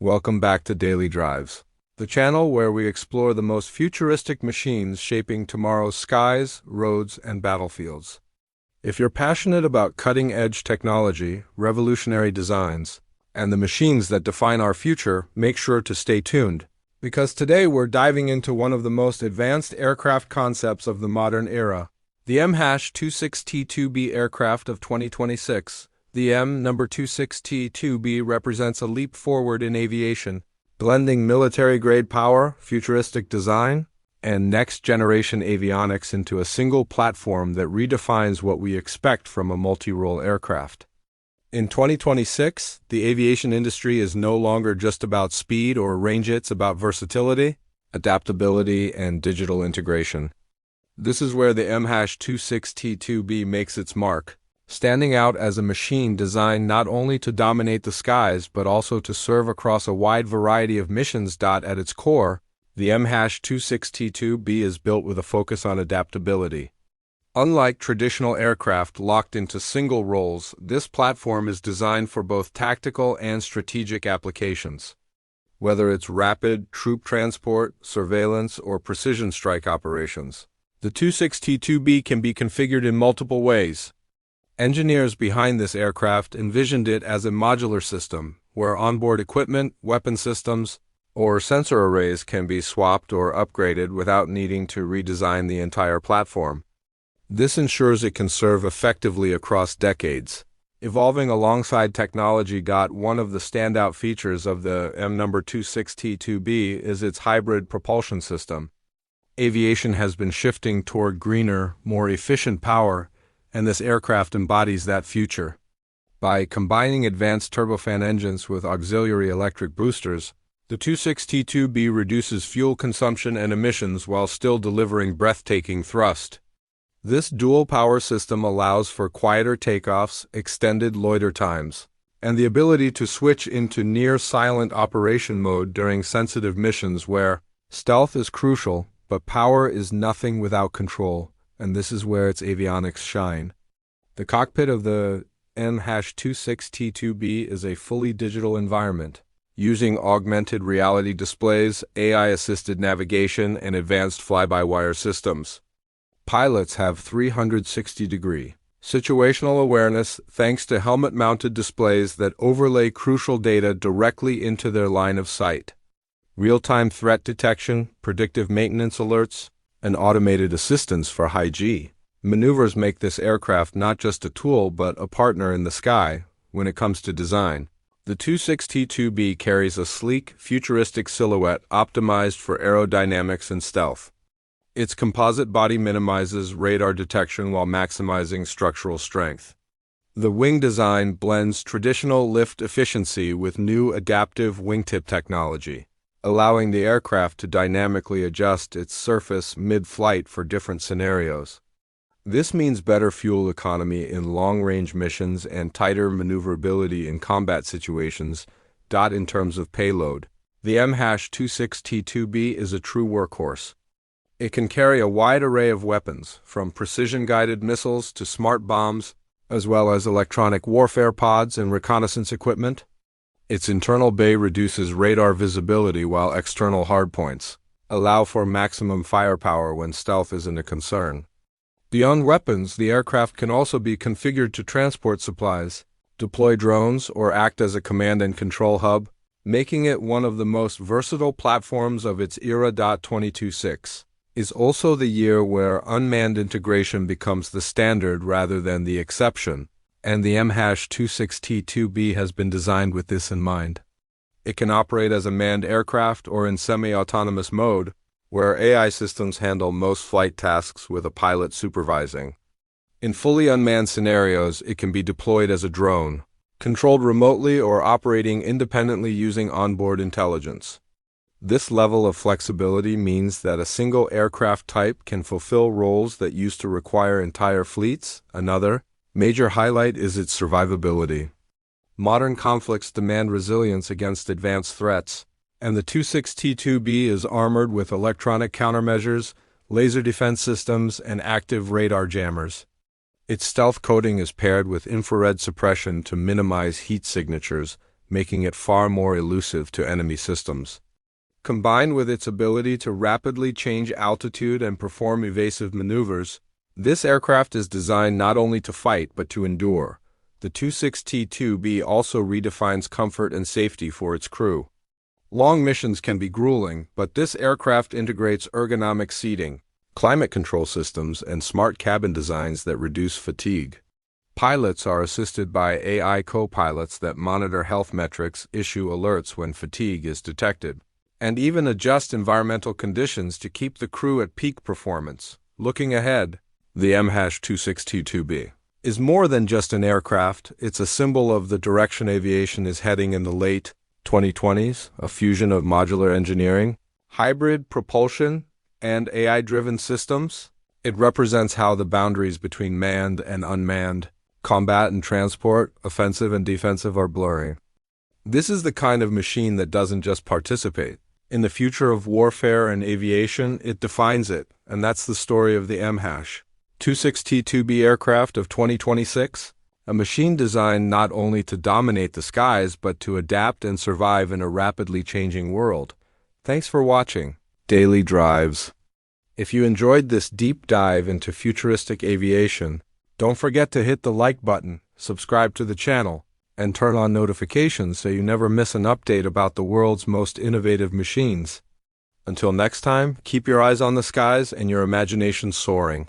Welcome back to Daily Drives, the channel where we explore the most futuristic machines shaping tomorrow's skies, roads, and battlefields. If you're passionate about cutting-edge technology, revolutionary designs, and the machines that define our future, make sure to stay tuned, because today we're diving into one of the most advanced aircraft concepts of the modern era, the M-26T2B aircraft of 2026. The M-26T2B represents a leap forward in aviation, blending military-grade power, futuristic design, and next-generation avionics into a single platform that redefines what we expect from a multi-role aircraft. In 2026, the aviation industry is no longer just about speed or range, it's about versatility, adaptability, and digital integration. This is where the M-26T2B makes its mark, standing out as a machine designed not only to dominate the skies but also to serve across a wide variety of missions. At its core, the M-26T2B is built with a focus on adaptability. Unlike traditional aircraft locked into single roles, this platform is designed for both tactical and strategic applications. Whether it's rapid troop transport, surveillance, or precision strike operations, the 26T2B can be configured in multiple ways. Engineers behind this aircraft envisioned it as a modular system, where onboard equipment, weapon systems, or sensor arrays can be swapped or upgraded without needing to redesign the entire platform. This ensures it can serve effectively across decades, evolving alongside technology. One of the standout features of the M-26T2B is its hybrid propulsion system. Aviation has been shifting toward greener, more efficient power, and this aircraft embodies that future. By combining advanced turbofan engines with auxiliary electric boosters, the 26T2B reduces fuel consumption and emissions while still delivering breathtaking thrust. This dual-power system allows for quieter takeoffs, extended loiter times, and the ability to switch into near-silent operation mode during sensitive missions where stealth is crucial, but power is nothing without control. And this is where its avionics shine. The cockpit of the M-26T2B is a fully digital environment, using augmented reality displays, AI-assisted navigation, and advanced fly-by-wire systems. Pilots have 360-degree situational awareness thanks to helmet-mounted displays that overlay crucial data directly into their line of sight. Real-time threat detection, predictive maintenance alerts, and automated assistance for high-G maneuvers make this aircraft not just a tool but a partner in the sky when it comes to design. The 26T2B carries a sleek, futuristic silhouette optimized for aerodynamics and stealth. Its composite body minimizes radar detection while maximizing structural strength. The wing design blends traditional lift efficiency with new adaptive wingtip technology, allowing the aircraft to dynamically adjust its surface mid-flight for different scenarios. This means better fuel economy in long-range missions and tighter maneuverability in combat situations. In terms of payload, the M-26T2B is a true workhorse. It can carry a wide array of weapons, from precision-guided missiles to smart bombs, as well as electronic warfare pods and reconnaissance equipment. Its internal bay reduces radar visibility while external hardpoints allow for maximum firepower when stealth isn't a concern. Beyond weapons, the aircraft can also be configured to transport supplies, deploy drones, or act as a command and control hub, making it one of the most versatile platforms of its era. 2026 is also the year where unmanned integration becomes the standard rather than the exception, and the M-26T2B has been designed with this in mind. It can operate as a manned aircraft or in semi-autonomous mode, where AI systems handle most flight tasks with a pilot supervising. In fully unmanned scenarios, it can be deployed as a drone, controlled remotely or operating independently using onboard intelligence. This level of flexibility means that a single aircraft type can fulfill roles that used to require entire fleets. Another major highlight is its survivability. Modern conflicts demand resilience against advanced threats, and the 26T2B is armored with electronic countermeasures, laser defense systems, and active radar jammers. Its stealth coating is paired with infrared suppression to minimize heat signatures, making it far more elusive to enemy systems. Combined with its ability to rapidly change altitude and perform evasive maneuvers, this aircraft is designed not only to fight but to endure. The 26T2B also redefines comfort and safety for its crew. Long missions can be grueling, but this aircraft integrates ergonomic seating, climate control systems, and smart cabin designs that reduce fatigue. Pilots are assisted by AI co-pilots that monitor health metrics, issue alerts when fatigue is detected, and even adjust environmental conditions to keep the crew at peak performance. Looking ahead, the M-26T2B is more than just an aircraft. It's a symbol of the direction aviation is heading in the late 2020s, a fusion of modular engineering, hybrid propulsion, and AI-driven systems. It represents how the boundaries between manned and unmanned, combat and transport, offensive and defensive are blurring. This is the kind of machine that doesn't just participate. In the future of warfare and aviation, it defines it, and that's the story of the M-26T2B aircraft of 2026, a machine designed not only to dominate the skies but to adapt and survive in a rapidly changing world. Thanks for watching Daily Drives. If you enjoyed this deep dive into futuristic aviation, don't forget to hit the like button, subscribe to the channel, and turn on notifications so you never miss an update about the world's most innovative machines. Until next time, keep your eyes on the skies and your imagination soaring.